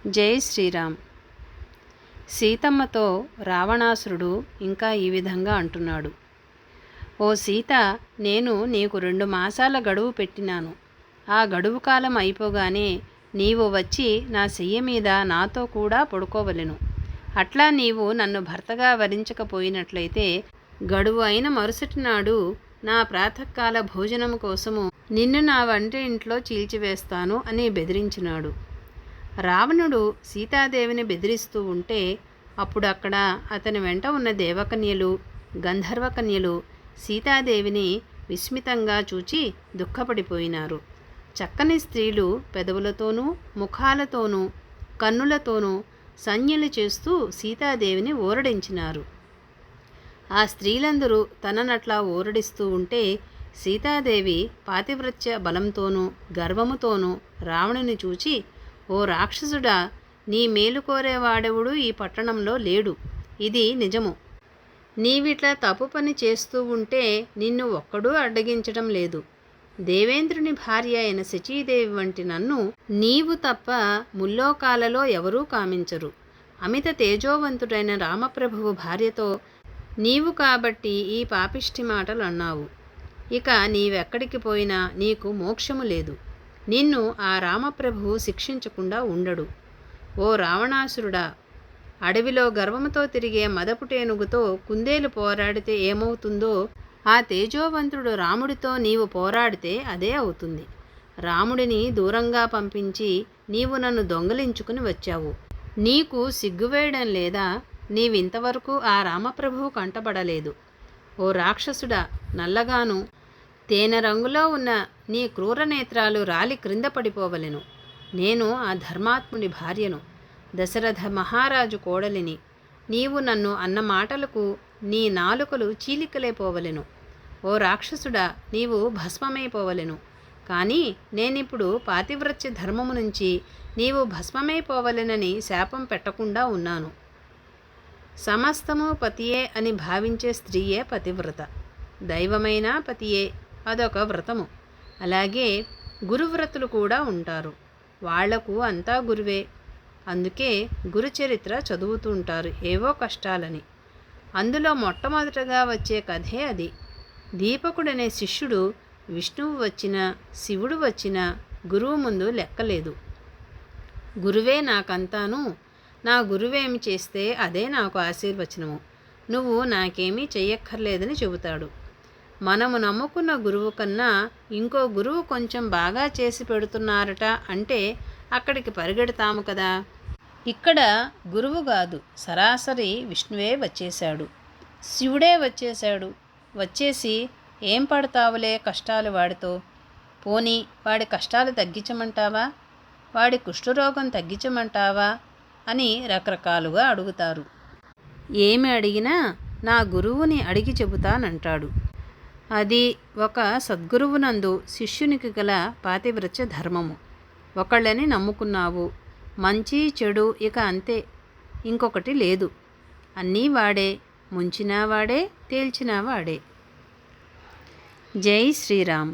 జై శ్రీరామ్. సీతమ్మతో రావణాసురుడు ఇంకా ఈ విధంగా అంటున్నాడు. ఓ సీత, నేను నీకు 2 మాసాల గడువు పెట్టినాను. ఆ గడువు కాలం అయిపోగానే నీవు వచ్చి నా చెయ్యి మీద నాతో కూడా పడుకోవలెను. అట్లా నీవు నన్ను భర్తగా వరించకపోయినట్లయితే గడువు అయిన మరుసటి నాడు నా ప్రాతకాల భోజనం కోసము నిన్ను నా వంటి ఇంట్లో చీల్చివేస్తాను అని బెదిరించినాడు. రావణుడు సీతాదేవిని బెదిరిస్తూ ఉంటే అప్పుడు అక్కడ అతని వెంట ఉన్న దేవకన్యలు, గంధర్వకన్యలు సీతాదేవిని విస్మితంగా చూచి దుఃఖపడిపోయినారు. చక్కని స్త్రీలు పెదవులతోనూ ముఖాలతోనూ కన్నులతోనూ సంజ్ఞలు చేస్తూ సీతాదేవిని ఊరడించినారు. ఆ స్త్రీలందరూ తననట్లా ఊరడిస్తూ ఉంటే సీతాదేవి పాతివ్రత్య బలంతోనూ గర్వముతోనూ రావణుని చూచి, ఓ రాక్షసుడా, నీ మేలు కోరేవాడెవడు ఈ పట్టణంలో లేడు. ఇది నిజము. నీవిట్లా తప్పు పని చేస్తూ ఉంటే నిన్ను ఒక్కడూ అడ్డగించడం లేదు. దేవేంద్రుని భార్య అయిన శచీదేవి వంటి నన్ను నీవు తప్ప ముల్లోకాలలో ఎవరూ కామించరు. అమిత తేజోవంతుడైన రామప్రభువు భార్యతో నీవు కాబట్టి ఈ పాపిష్టి మాటలు అన్నావు. ఇక నీవెక్కడికి పోయినా నీకు మోక్షము లేదు. నిన్ను ఆ రామప్రభువు శిక్షించకుండా ఉండడు. ఓ రావణాసురుడా, అడవిలో గర్వముతో తిరిగే మదపుటేనుగుతో కుందేలు పోరాడితే ఏమవుతుందో ఆ తేజోవంతుడు రాముడితో నీవు పోరాడితే అదే అవుతుంది. రాముడిని దూరంగా పంపించి నీవు నన్ను దొంగలించుకుని వచ్చావు. నీకు సిగ్గువేయడం లేదా? నీవింతవరకు ఆ రామప్రభువు కంటపడలేదు. ఓ రాక్షసుడా, నల్లగాను తేనె రంగులో ఉన్న నీ క్రూర నేత్రాలు రాలి క్రింద పడిపోవలెను. నేను ఆ ధర్మాత్ముని భార్యను, దశరథ మహారాజు కోడలిని. నీవు నన్ను అన్న మాటలకు నీ నాలుకలు చీలికలైపోవలెను. ఓ రాక్షసుడా, నీవు భస్మమైపోవలెను. కానీ నేనిప్పుడు పాతివ్రత్య ధర్మము నుంచి నీవు భస్మమైపోవలెనని శాపం పెట్టకుండా ఉన్నాను. సమస్తము పతియే అని భావించే స్త్రీయే పతివ్రత. దైవమైన పతియే, అదొక వ్రతము. అలాగే గురువ్రతులు కూడా ఉంటారు. వాళ్లకు అంతా గురువే. అందుకే గురుచరిత్ర చదువుతుంటారు ఏవో కష్టాలని. అందులో మొట్టమొదటగా వచ్చే కథే అది. దీపకుడనే శిష్యుడు విష్ణువు వచ్చినా శివుడు వచ్చినా గురువు ముందు లెక్కలేదు. గురువే నాకంతాను, నా గురువేమి చేస్తే అదే నాకు ఆశీర్వచనము. నువ్వు నాకేమీ చెయ్యక్కర్లేదని చెబుతాడు. మనము నమ్ముకున్న గురువు కన్నా ఇంకో గురువు కొంచెం బాగా చేసి పెడుతున్నారట అంటే అక్కడికి పరిగెడతాము కదా. ఇక్కడ గురువు కాదు, సరాసరి విష్ణువే వచ్చేశాడు, శివుడే వచ్చేశాడు. వచ్చేసి ఏం పడతావులే కష్టాలు వాడితో, పోనీ వాడి కష్టాలు తగ్గించమంటావా, వాడి కుష్ఠరోగం తగ్గించమంటావా అని రకరకాలుగా అడుగుతారు. ఏమి అడిగినా నా గురువుని అడిగి చెబుతానంటాడు. అది ఒక సద్గురువునందు శిష్యునికి గల పాతివ్రత్య ధర్మము. ఒకళ్ళని నమ్ముకున్నావు, మంచి చెడు ఇక అంతే, ఇంకొకటి లేదు. అన్నీ వాడే, ముంచినా వాడే, తేల్చినా వాడే. జై శ్రీరామ్.